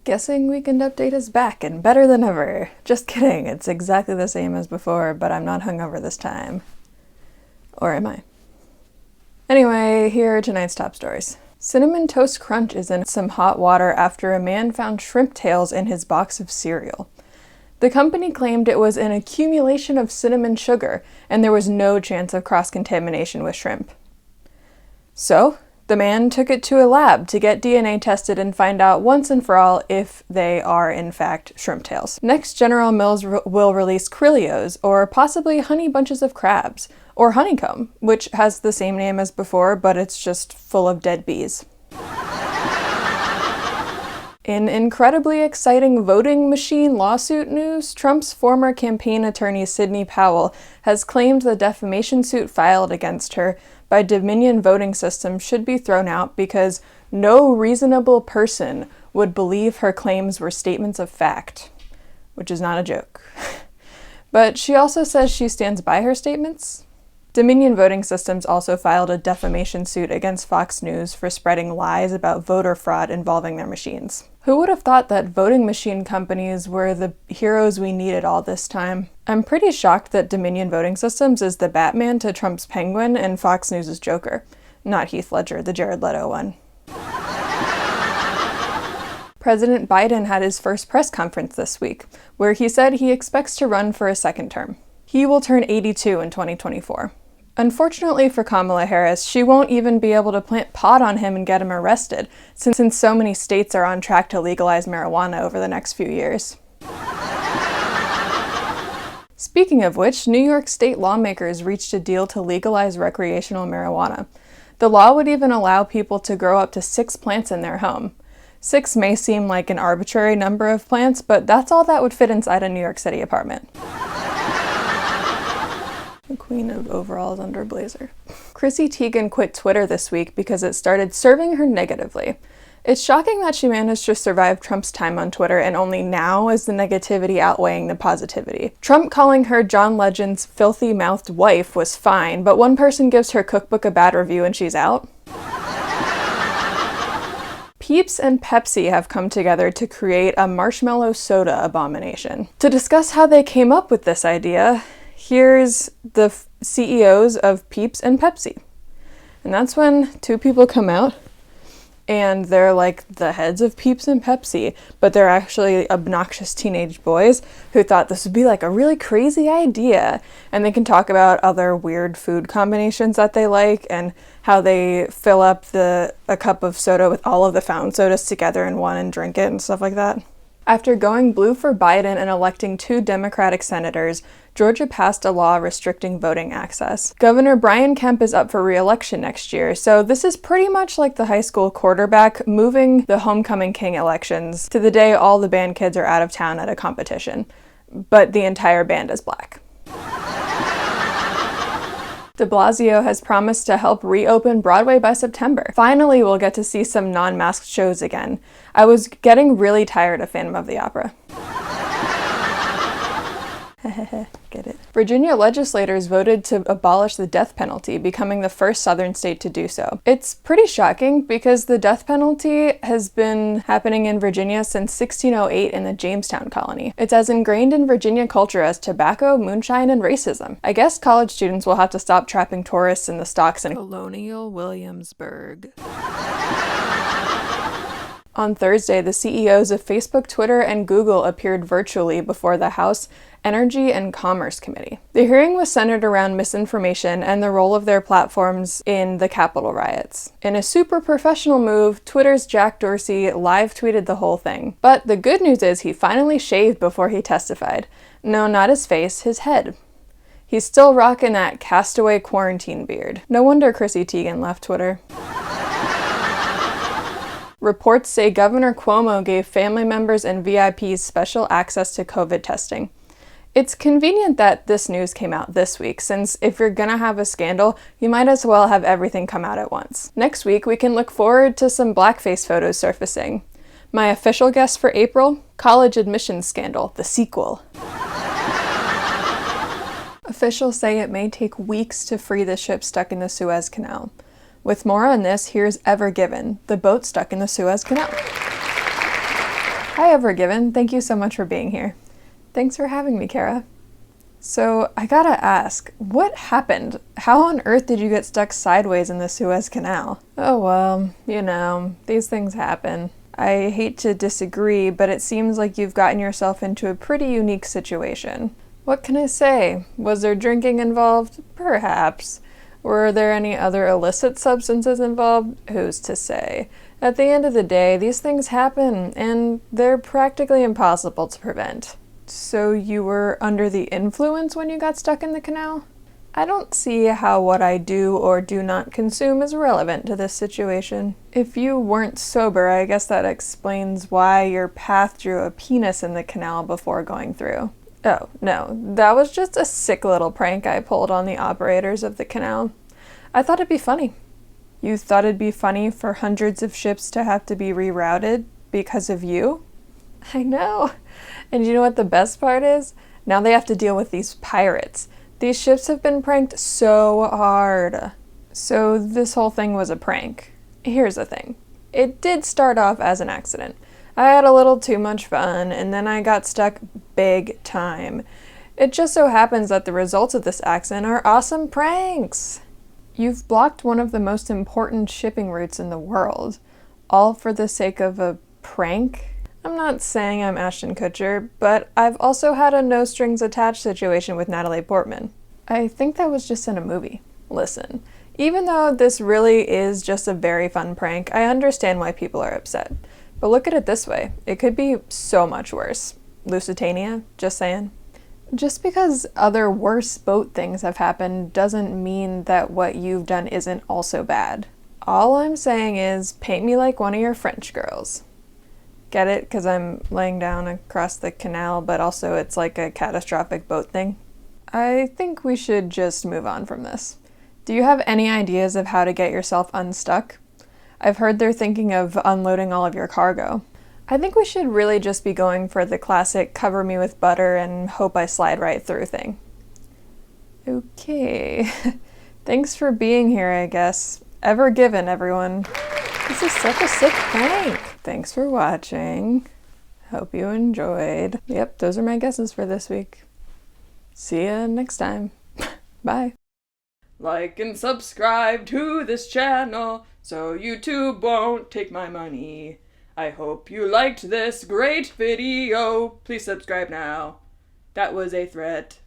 Guessing Weekend Update is back and better than ever. Just kidding, it's exactly the same as before, but I'm not hungover this time. Or am I? Anyway, here are tonight's top stories. Cinnamon Toast Crunch is in some hot water after a man found shrimp tails in his box of cereal. The company claimed it was an accumulation of cinnamon sugar, and there was no chance of cross-contamination with shrimp. So, the man took it to a lab to get DNA tested and find out once and for all if they are in fact shrimp tails. Next, General Mills will release Krillios, or possibly honey bunches of crabs, or honeycomb, which has the same name as before, but it's just full of dead bees. In incredibly exciting voting machine lawsuit news, Trump's former campaign attorney Sidney Powell has claimed the defamation suit filed against her by Dominion voting system should be thrown out because no reasonable person would believe her claims were statements of fact, which is not a joke. But she also says she stands by her statements. Dominion Voting Systems also filed a defamation suit against Fox News for spreading lies about voter fraud involving their machines. Who would have thought that voting machine companies were the heroes we needed all this time? I'm pretty shocked that Dominion Voting Systems is the Batman to Trump's Penguin and Fox News' Joker, not Heath Ledger, the Jared Leto one. President Biden had his first press conference this week, where he said he expects to run for a second term. He will turn 82 in 2024. Unfortunately for Kamala Harris, she won't even be able to plant pot on him and get him arrested, since so many states are on track to legalize marijuana over the next few years. Speaking of which, New York State lawmakers reached a deal to legalize recreational marijuana. The law would even allow people to grow up to 6 plants in their home. 6 may seem like an arbitrary number of plants, but that's all that would fit inside a New York City apartment. The queen of overalls under blazer. Chrissy Teigen quit Twitter this week because it started serving her negatively. It's shocking that she managed to survive Trump's time on Twitter, and only now is the negativity outweighing the positivity. Trump calling her John Legend's filthy-mouthed wife was fine, but one person gives her cookbook a bad review and she's out? Peeps and Pepsi have come together to create a marshmallow soda abomination. To discuss how they came up with this idea, here's the CEOs of Peeps and Pepsi. And that's when 2 people come out and they're like the heads of Peeps and Pepsi, but they're actually obnoxious teenage boys who thought this would be like a really crazy idea. And they can talk about other weird food combinations that they like and how they fill up a cup of soda with all of the fountain sodas together in one and drink it and stuff like that. After going blue for Biden and electing 2 Democratic senators, Georgia passed a law restricting voting access. Governor Brian Kemp is up for re-election next year, so this is pretty much like the high school quarterback moving the homecoming king elections to the day all the band kids are out of town at a competition, but the entire band is black. De Blasio has promised to help reopen Broadway by September. Finally, we'll get to see some non-masked shows again. I was getting really tired of Phantom of the Opera. Get it? Virginia legislators voted to abolish the death penalty, becoming the first southern state to do so. It's pretty shocking because the death penalty has been happening in Virginia since 1608 in the Jamestown colony. It's as ingrained in Virginia culture as tobacco, moonshine, and racism. I guess college students will have to stop trapping tourists in the stocks in colonial Williamsburg. On Thursday, the CEOs of Facebook, Twitter, and Google appeared virtually before the House Energy and Commerce Committee. The hearing was centered around misinformation and the role of their platforms in the Capitol riots. In a super professional move, Twitter's Jack Dorsey live tweeted the whole thing. But the good news is he finally shaved before he testified. No, not his face, his head. He's still rocking that castaway quarantine beard. No wonder Chrissy Teigen left Twitter. Reports say Governor Cuomo gave family members and VIPs special access to COVID testing. It's convenient that this news came out this week, since if you're gonna have a scandal, you might as well have everything come out at once. Next week, we can look forward to some blackface photos surfacing. My official guess for April? College admissions scandal, the sequel. Officials say it may take weeks to free the ship stuck in the Suez Canal. With more on this, here's Ever Given, the boat stuck in the Suez Canal. Hi, Evergiven. Thank you so much for being here. Thanks for having me, Kara. So, I gotta ask, what happened? How on earth did you get stuck sideways in the Suez Canal? Oh well, these things happen. I hate to disagree, but it seems like you've gotten yourself into a pretty unique situation. What can I say? Was there drinking involved? Perhaps. Were there any other illicit substances involved? Who's to say? At the end of the day, these things happen, and they're practically impossible to prevent. So you were under the influence when you got stuck in the canal? I don't see how what I do or do not consume is relevant to this situation. If you weren't sober, I guess that explains why your path drew a penis in the canal before going through. Oh, no, that was just a sick little prank I pulled on the operators of the canal. I thought it'd be funny. You thought it'd be funny for hundreds of ships to have to be rerouted because of you? I know. And you know what the best part is? Now they have to deal with these pirates. These ships have been pranked so hard. So this whole thing was a prank. Here's the thing. It did start off as an accident. I had a little too much fun, and then I got stuck big time. It just so happens that the results of this accident are awesome pranks. You've blocked one of the most important shipping routes in the world, all for the sake of a prank? I'm not saying I'm Ashton Kutcher, but I've also had a no-strings-attached situation with Natalie Portman. I think that was just in a movie. Listen, even though this really is just a very fun prank, I understand why people are upset. But look at it this way, it could be so much worse. Lusitania, just saying. Just because other worse boat things have happened doesn't mean that what you've done isn't also bad. All I'm saying is, paint me like one of your French girls. Get it? Because I'm laying down across the canal, but also it's like a catastrophic boat thing. I think we should just move on from this. Do you have any ideas of how to get yourself unstuck? I've heard they're thinking of unloading all of your cargo. I think we should really just be going for the classic cover me with butter and hope I slide right through thing. Okay. Thanks for being here, I guess. Evergiven, everyone. This is such a sick prank. Thanks for watching. Hope you enjoyed. Yep, those are my guesses for this week. See ya next time. Bye. Like and subscribe to this channel so YouTube won't take my money. I hope you liked this great video. Please subscribe now. That was a threat.